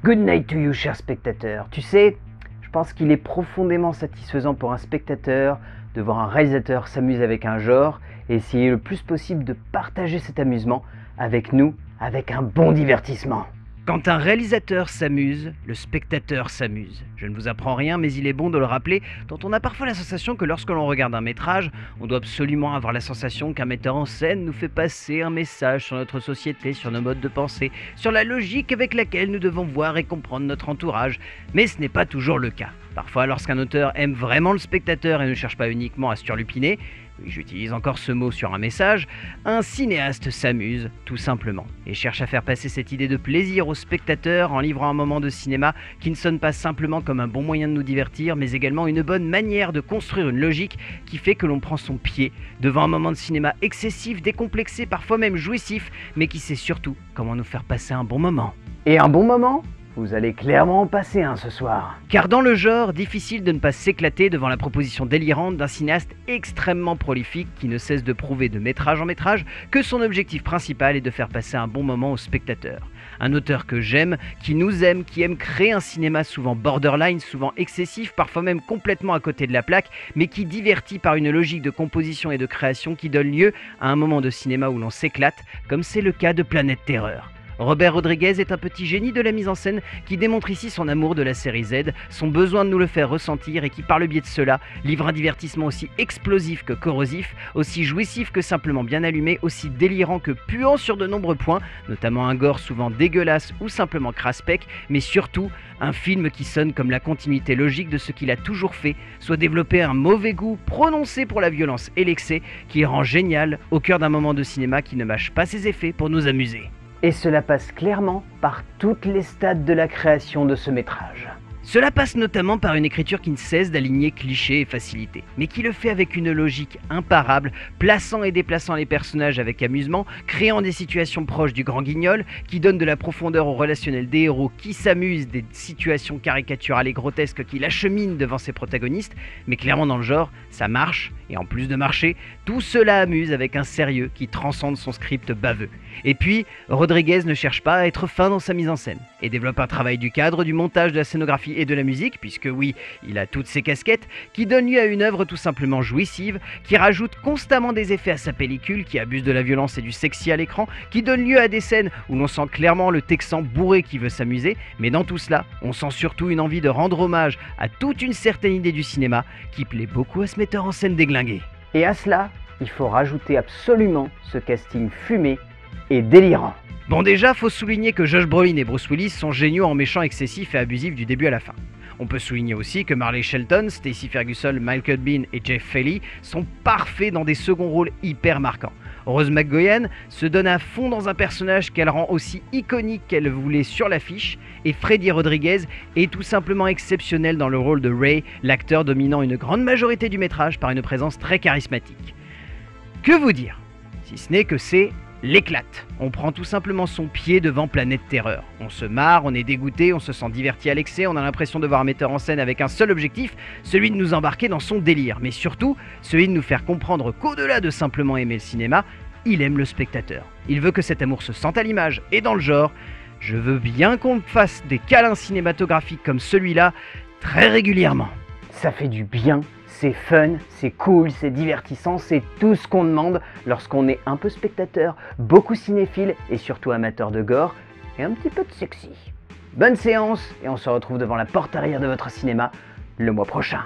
Good night to you, cher spectateur. Tu sais, je pense qu'il est profondément satisfaisant pour un spectateur de voir un réalisateur s'amuser avec un genre et essayer le plus possible de partager cet amusement avec nous, avec un bon divertissement. Quand un réalisateur s'amuse, le spectateur s'amuse. Je ne vous apprends rien, mais il est bon de le rappeler, dont on a parfois la sensation que lorsque l'on regarde un métrage, on doit absolument avoir la sensation qu'un metteur en scène nous fait passer un message sur notre société, sur nos modes de pensée, sur la logique avec laquelle nous devons voir et comprendre notre entourage. Mais ce n'est pas toujours le cas. Parfois, lorsqu'un auteur aime vraiment le spectateur et ne cherche pas uniquement à surlupiner, oui, j'utilise encore ce mot sur un message, un cinéaste s'amuse, tout simplement, et cherche à faire passer cette idée de plaisir au spectateur en livrant un moment de cinéma qui ne sonne pas simplement comme un bon moyen de nous divertir, mais également une bonne manière de construire une logique qui fait que l'on prend son pied devant un moment de cinéma excessif, décomplexé, parfois même jouissif, mais qui sait surtout comment nous faire passer un bon moment. Et un bon moment ? Vous allez clairement en passer un ce soir. Car dans le genre, difficile de ne pas s'éclater devant la proposition délirante d'un cinéaste extrêmement prolifique qui ne cesse de prouver de métrage en métrage que son objectif principal est de faire passer un bon moment au spectateur. Un auteur que j'aime, qui nous aime, qui aime créer un cinéma souvent borderline, souvent excessif, parfois même complètement à côté de la plaque, mais qui divertit par une logique de composition et de création qui donne lieu à un moment de cinéma où l'on s'éclate, comme c'est le cas de Planète Terreur. Robert Rodriguez est un petit génie de la mise en scène qui démontre ici son amour de la série Z, son besoin de nous le faire ressentir et qui par le biais de cela livre un divertissement aussi explosif que corrosif, aussi jouissif que simplement bien allumé, aussi délirant que puant sur de nombreux points, notamment un gore souvent dégueulasse ou simplement craspec, mais surtout un film qui sonne comme la continuité logique de ce qu'il a toujours fait, soit développer un mauvais goût prononcé pour la violence et l'excès qui rend génial au cœur d'un moment de cinéma qui ne mâche pas ses effets pour nous amuser. Et cela passe clairement par toutes les stades de la création de ce métrage. Cela passe notamment par une écriture qui ne cesse d'aligner clichés et facilités, mais qui le fait avec une logique imparable, plaçant et déplaçant les personnages avec amusement, créant des situations proches du grand guignol, qui donne de la profondeur au relationnel des héros qui s'amusent, des situations caricaturales et grotesques qui l'acheminent devant ses protagonistes, mais clairement dans le genre, ça marche, et en plus de marcher, tout cela amuse avec un sérieux qui transcende son script baveux. Et puis, Rodriguez ne cherche pas à être fin dans sa mise en scène, et développe un travail du cadre, du montage, de la scénographie et de la musique, puisque oui, il a toutes ses casquettes, qui donne lieu à une œuvre tout simplement jouissive, qui rajoute constamment des effets à sa pellicule, qui abuse de la violence et du sexy à l'écran, qui donne lieu à des scènes où l'on sent clairement le Texan bourré qui veut s'amuser, mais dans tout cela, on sent surtout une envie de rendre hommage à toute une certaine idée du cinéma qui plaît beaucoup à ce metteur en scène déglingué. Et à cela, il faut rajouter absolument ce casting fumé et délirant. Bon, déjà, faut souligner que Josh Brolin et Bruce Willis sont géniaux en méchants excessifs et abusifs du début à la fin. On peut souligner aussi que Marley Shelton, Stacey Ferguson, Michael Biehn et Jeff Fahey sont parfaits dans des seconds rôles hyper marquants. Rose McGowan se donne à fond dans un personnage qu'elle rend aussi iconique qu'elle voulait sur l'affiche, et Freddy Rodriguez est tout simplement exceptionnel dans le rôle de Ray, l'acteur dominant une grande majorité du métrage par une présence très charismatique. Que vous dire, si ce n'est que c'est l'éclate. On prend tout simplement son pied devant Planète Terreur. On se marre, on est dégoûté, on se sent diverti à l'excès, on a l'impression de voir un metteur en scène avec un seul objectif, celui de nous embarquer dans son délire, mais surtout, celui de nous faire comprendre qu'au-delà de simplement aimer le cinéma, il aime le spectateur. Il veut que cet amour se sente à l'image et dans le genre. Je veux bien qu'on me fasse des câlins cinématographiques comme celui-là très régulièrement. Ça fait du bien, c'est fun, c'est cool, c'est divertissant, c'est tout ce qu'on demande lorsqu'on est un peu spectateur, beaucoup cinéphile et surtout amateur de gore et un petit peu de sexy. Bonne séance et on se retrouve devant la porte arrière de votre cinéma le mois prochain.